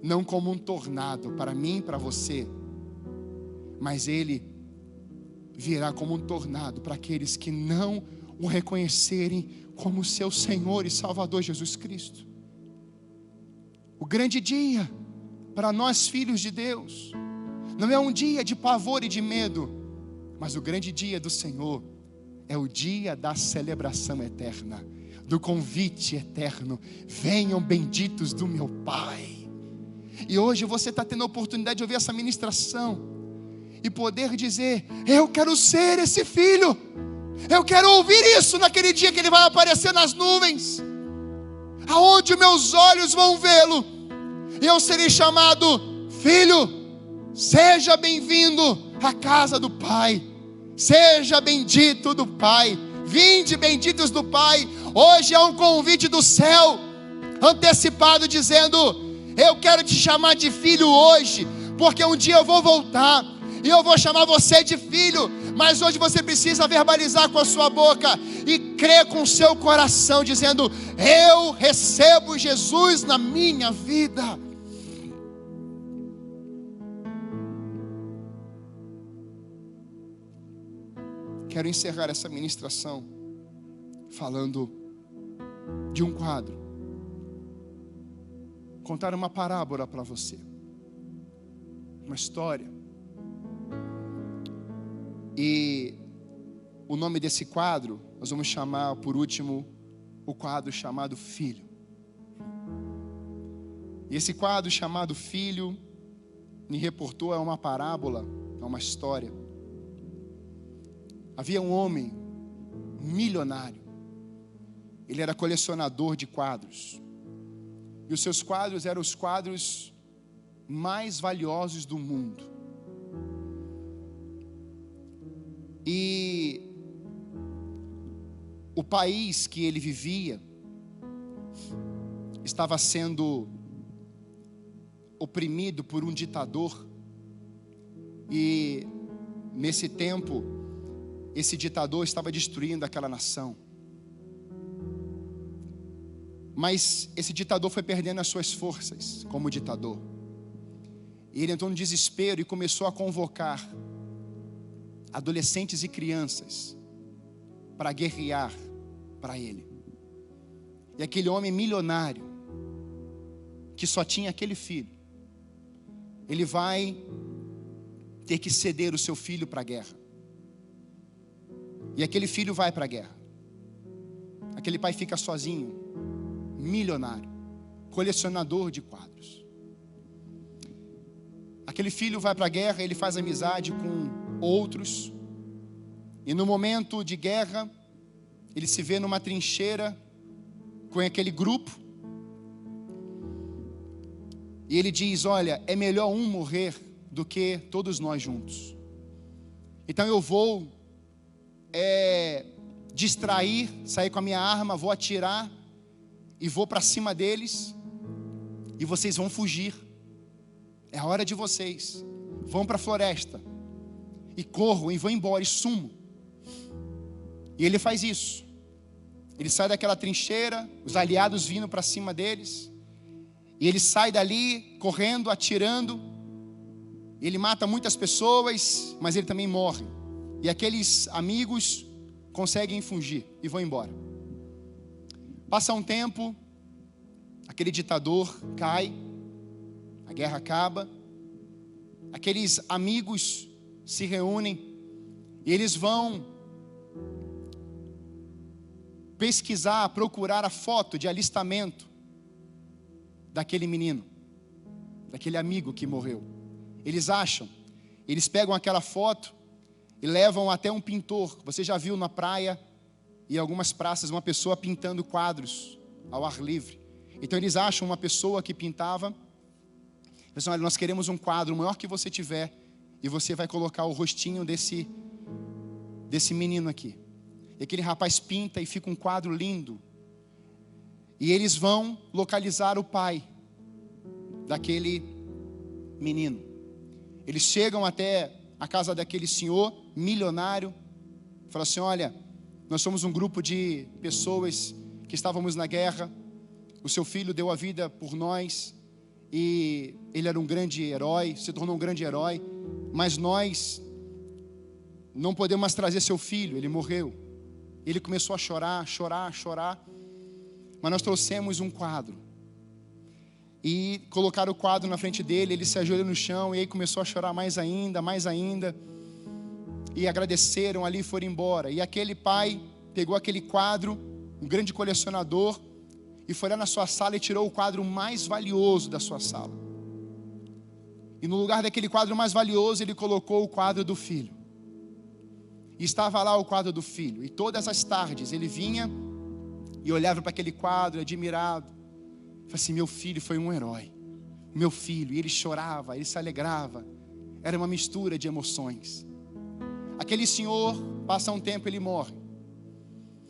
não como um tornado para mim e para você, mas Ele virá como um tornado para aqueles que não o reconhecerem como seu Senhor e Salvador Jesus Cristo. O grande dia para nós filhos de Deus não é um dia de pavor e de medo, mas o grande dia do Senhor é o dia da celebração eterna, do convite eterno. Venham benditos do meu Pai. E hoje você está tendo a oportunidade de ouvir essa ministração e poder dizer: eu quero ser esse filho, eu quero ouvir isso naquele dia que Ele vai aparecer nas nuvens, aonde meus olhos vão vê-lo, e eu serei chamado filho. Seja bem-vindo à casa do Pai, seja bendito do Pai, vinde benditos do Pai. Hoje é um convite do céu, antecipado, dizendo: eu quero te chamar de filho hoje, porque um dia eu vou voltar, e eu vou chamar você de filho. Mas hoje você precisa verbalizar com a sua boca e crer com o seu coração, dizendo: eu recebo Jesus na minha vida. Quero encerrar essa ministração falando de um quadro, contar uma parábola para você, uma história. E o nome desse quadro, nós vamos chamar por último o quadro chamado Filho. E esse quadro chamado Filho me reportou a uma parábola, a uma história. Havia um homem milionário. Ele era colecionador de quadros. E os seus quadros eram os quadros mais valiosos do mundo. E o país que ele vivia estava sendo oprimido por um ditador. E nesse tempo, esse ditador estava destruindo aquela nação. Mas esse ditador foi perdendo as suas forças como ditador. E ele entrou no desespero e começou a convocar adolescentes e crianças para guerrear para ele. E aquele homem milionário, que só tinha aquele filho, ele vai ter que ceder o seu filho para a guerra. E aquele filho vai para a guerra. Aquele pai fica sozinho, milionário, colecionador de quadros. Aquele filho vai para a guerra, ele faz amizade com outros. E no momento de guerra, ele se vê numa trincheira com aquele grupo. E ele diz: olha, é melhor um morrer do que todos nós juntos. Então eu vou distrair, sair com a minha arma, vou atirar e vou para cima deles, e vocês vão fugir. É a hora de vocês. Vão para a floresta e corram e vão embora e sumam. E ele faz isso. Ele sai daquela trincheira, os aliados vindo para cima deles, e ele sai dali correndo, atirando. Ele mata muitas pessoas, mas ele também morre. E aqueles amigos conseguem fugir e vão embora. Passa um tempo, aquele ditador cai, a guerra acaba, aqueles amigos se reúnem e eles vão pesquisar, procurar a foto de alistamento daquele menino, daquele amigo que morreu. Eles acham, eles pegam aquela foto e levam até um pintor. Você já viu na praia e em algumas praças uma pessoa pintando quadros ao ar livre. Então eles acham uma pessoa que pintava. Eles falam: olha, nós queremos um quadro maior que você tiver, e você vai colocar o rostinho desse menino aqui. E aquele rapaz pinta e fica um quadro lindo. E eles vão localizar o pai daquele menino. Eles chegam até a casa daquele senhor milionário, falam assim: olha, nós somos um grupo de pessoas que estávamos na guerra, o seu filho deu a vida por nós, e ele era um grande herói, se tornou um grande herói, mas nós não podemos mais trazer seu filho, ele morreu. Ele começou a chorar, mas nós trouxemos um quadro, e colocaram o quadro na frente dele, ele se ajoelhou no chão, e aí começou a chorar mais ainda, e agradeceram ali e foram embora. E aquele pai pegou aquele quadro, um grande colecionador, e foi lá na sua sala e tirou o quadro mais valioso da sua sala. E no lugar daquele quadro mais valioso, ele colocou o quadro do filho. E estava lá o quadro do filho. E todas as tardes ele vinha e olhava para aquele quadro, admirado. Falei assim: meu filho foi um herói. Meu filho. E ele chorava, ele se alegrava. Era uma mistura de emoções. Aquele senhor, passa um tempo, ele morre.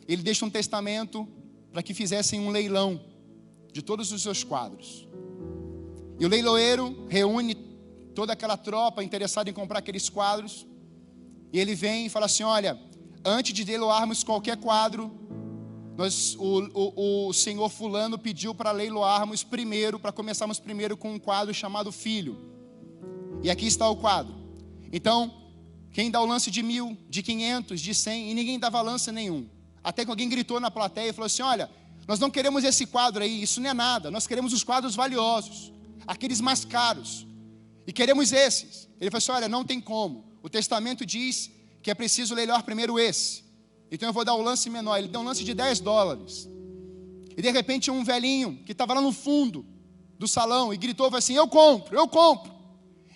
Ele deixa um testamento para que fizessem um leilão de todos os seus quadros. E o leiloeiro reúne toda aquela tropa interessada em comprar aqueles quadros. E ele vem e fala assim: olha, antes de leiloarmos qualquer quadro, o senhor fulano pediu para leiloarmos primeiro, para começarmos primeiro com um quadro chamado Filho. E aqui está o quadro. Então, quem dá o lance de 1.000, de 500, de 100, e ninguém dava lance nenhum. Até que alguém gritou na plateia e falou assim: olha, nós não queremos esse quadro aí, isso não é nada, nós queremos os quadros valiosos, aqueles mais caros, e queremos esses. Ele falou assim: olha, não tem como, o testamento diz que é preciso leiloar primeiro esse, então eu vou dar o lance menor. Ele deu um lance de $10, e de repente um velhinho que estava lá no fundo do salão e gritou, falou assim: eu compro.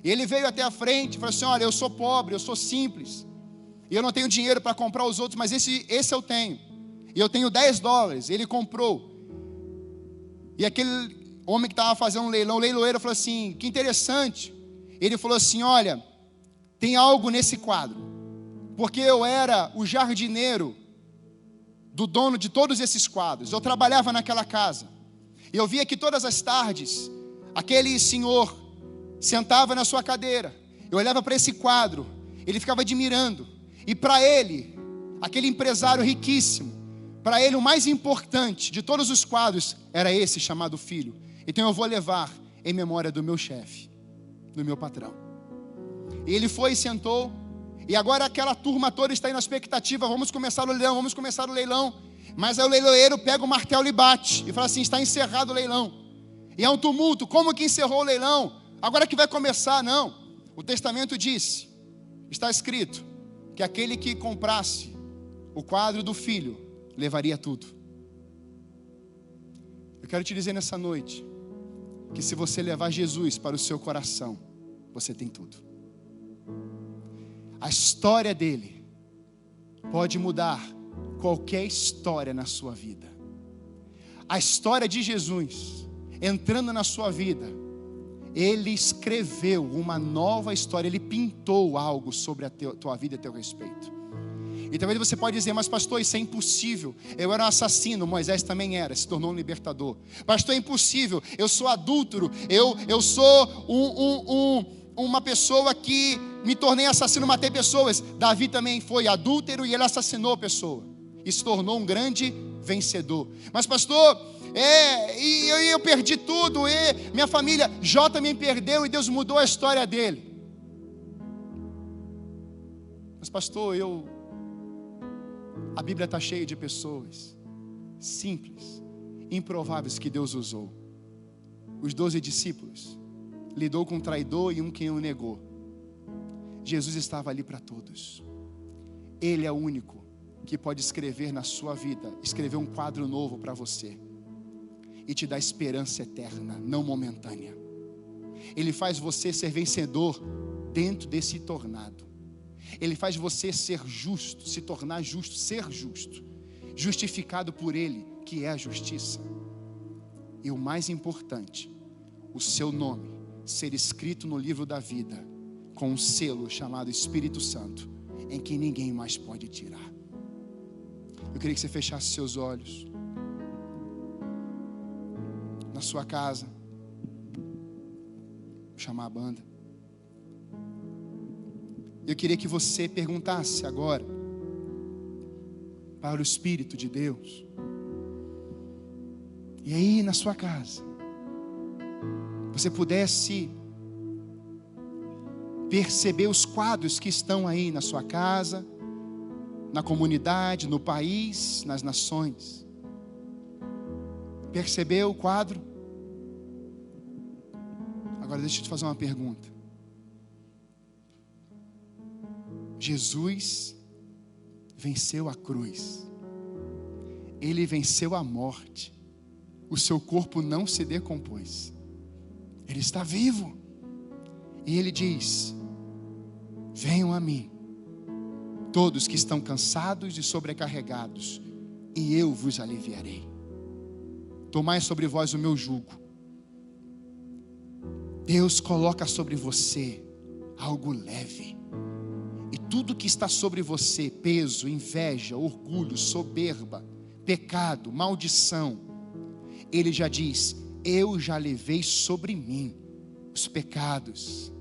E ele veio até a frente e falou assim: olha, eu sou pobre, eu sou simples, e eu não tenho dinheiro para comprar os outros, mas esse eu tenho, e eu tenho $10. Ele comprou. E aquele homem que estava fazendo um leilão, o leiloeiro, falou assim: que interessante. Ele falou assim: olha, tem algo nesse quadro, porque eu era o jardineiro do dono de todos esses quadros, eu trabalhava naquela casa, e eu via que todas as tardes aquele senhor sentava na sua cadeira, eu olhava para esse quadro, ele ficava admirando, e para ele, aquele empresário riquíssimo, para ele o mais importante de todos os quadros era esse chamado Filho. Então eu vou levar em memória do meu chefe, do meu patrão. E ele foi e sentou, e agora aquela turma toda está aí na expectativa: vamos começar o leilão. Mas aí o leiloeiro pega o martelo e bate, e fala assim: está encerrado o leilão. E é um tumulto: como que encerrou o leilão? Agora que vai começar? Não, o testamento disse, está escrito, que aquele que comprasse o quadro do filho levaria tudo. Eu quero te dizer nessa noite, que se você levar Jesus para o seu coração, você tem tudo. A história dele pode mudar qualquer história na sua vida. A história de Jesus entrando na sua vida Ele escreveu uma nova história, Ele pintou algo sobre a tua vida e a teu respeito. E talvez você pode dizer, mas pastor, isso é impossível. Eu era um assassino, Moisés também era, se tornou um libertador. Pastor, é impossível, eu sou adúltero, eu sou uma pessoa que me tornei assassino, matei pessoas. Davi também foi adúltero e ele assassinou a pessoa e se tornou um grande vencedor. Mas pastor, eu perdi tudo, minha família, Jó também perdeu e Deus mudou a história dele. Mas pastor, a Bíblia está cheia de pessoas simples, improváveis que Deus usou. Os 12 discípulos, lidou com um traidor e um que o negou. Jesus estava ali para todos. Ele é o único que pode escrever na sua vida, escrever um quadro novo para você e te dar esperança eterna, não momentânea. Ele faz você ser vencedor dentro desse tornado. Ele faz você ser justo, se tornar justo, ser justo, justificado por Ele, que é a justiça. E o mais importante, o seu nome ser escrito no livro da vida, com um selo chamado Espírito Santo, em que ninguém mais pode tirar. Eu queria que você fechasse seus olhos. Na sua casa. Vou chamar a banda. Eu queria que você perguntasse agora para o Espírito de Deus. E aí na sua casa, você pudesse perceber os quadros que estão aí na sua casa, na comunidade, no país, nas nações. Percebeu o quadro? Agora deixa eu te fazer uma pergunta. Jesus venceu a cruz. Ele venceu a morte. O seu corpo não se decompôs. Ele está vivo. E Ele diz: venham a mim, todos que estão cansados e sobrecarregados, e eu vos aliviarei. Tomai sobre vós o meu jugo. Deus coloca sobre você algo leve. E tudo que está sobre você, peso, inveja, orgulho, soberba, pecado, maldição, Ele já diz: eu já levei sobre mim os pecados,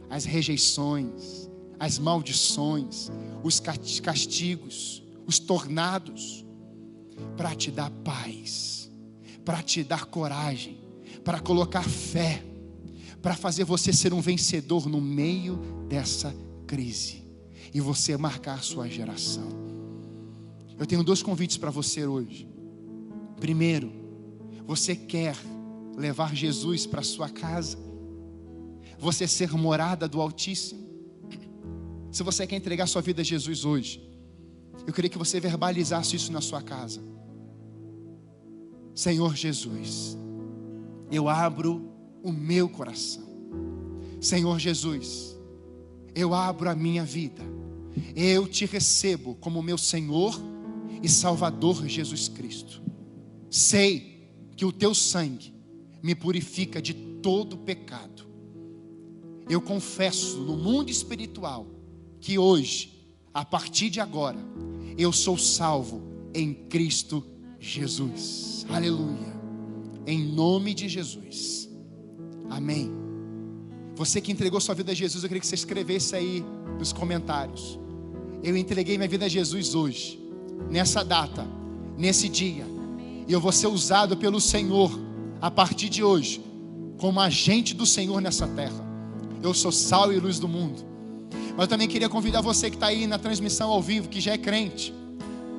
as rejeições, as maldições, os castigos, os tornados, para te dar paz, para te dar coragem, para colocar fé, para fazer você ser um vencedor no meio dessa crise e você marcar a sua geração. Eu tenho 2 convites para você hoje. Primeiro, você quer levar Jesus para sua casa? Você ser morada do Altíssimo? Se você quer entregar sua vida a Jesus hoje, eu queria que você verbalizasse isso na sua casa. Senhor Jesus, eu abro o meu coração. Senhor Jesus, eu abro a minha vida. Eu te recebo como meu Senhor e Salvador Jesus Cristo. Sei que o teu sangue me purifica de todo pecado. Eu confesso no mundo espiritual que hoje, a partir de agora, eu sou salvo em Cristo Jesus. Aleluia. Em nome de Jesus. Amém. Você que entregou sua vida a Jesus, eu queria que você escrevesse aí nos comentários: eu entreguei minha vida a Jesus hoje, nessa data, nesse dia, e eu vou ser usado pelo Senhor a partir de hoje como agente do Senhor nessa terra. Eu sou sal e luz do mundo. Mas eu também queria convidar você que está aí na transmissão ao vivo, que já é crente,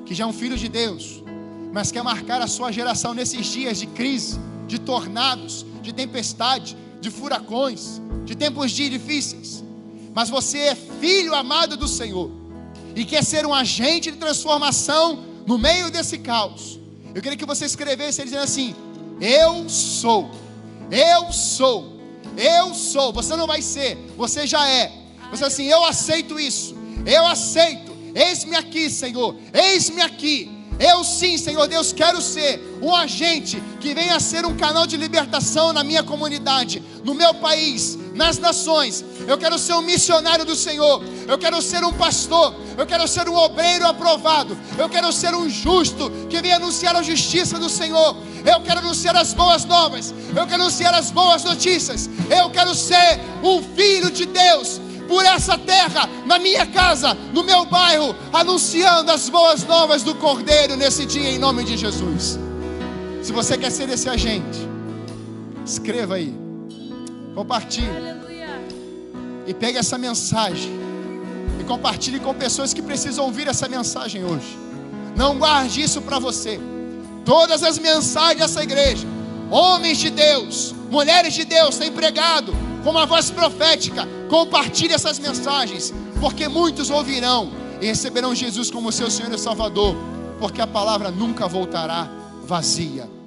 que já é um filho de Deus, mas quer marcar a sua geração nesses dias de crise, de tornados, de tempestade, de furacões, de tempos difíceis. Mas você é filho amado do Senhor e quer ser um agente de transformação no meio desse caos. Eu queria que você escrevesse dizendo assim: eu sou, eu sou, eu sou. Você não vai ser, você já é. Você assim: eu aceito isso, eu aceito. Eis-me aqui, Senhor, eis-me aqui. Eu sim, Senhor Deus, quero ser um agente que venha a ser um canal de libertação na minha comunidade, no meu país, nas nações. Eu quero ser um missionário do Senhor. Eu quero ser um pastor. Eu quero ser um obreiro aprovado. Eu quero ser um justo que venha anunciar a justiça do Senhor. Eu quero anunciar as boas novas. Eu quero anunciar as boas notícias. Eu quero ser um filho de Deus por essa terra, na minha casa, no meu bairro, anunciando as boas novas do Cordeiro nesse dia, em nome de Jesus. Se você quer ser esse agente, escreva aí, compartilhe. Aleluia. E pegue essa mensagem e compartilhe com pessoas que precisam ouvir essa mensagem hoje. Não guarde isso para você. Todas as mensagens dessa igreja, homens de Deus, mulheres de Deus, têm pregado com uma voz profética. Compartilhe essas mensagens, porque muitos ouvirão e receberão Jesus como seu Senhor e Salvador, porque a palavra nunca voltará vazia.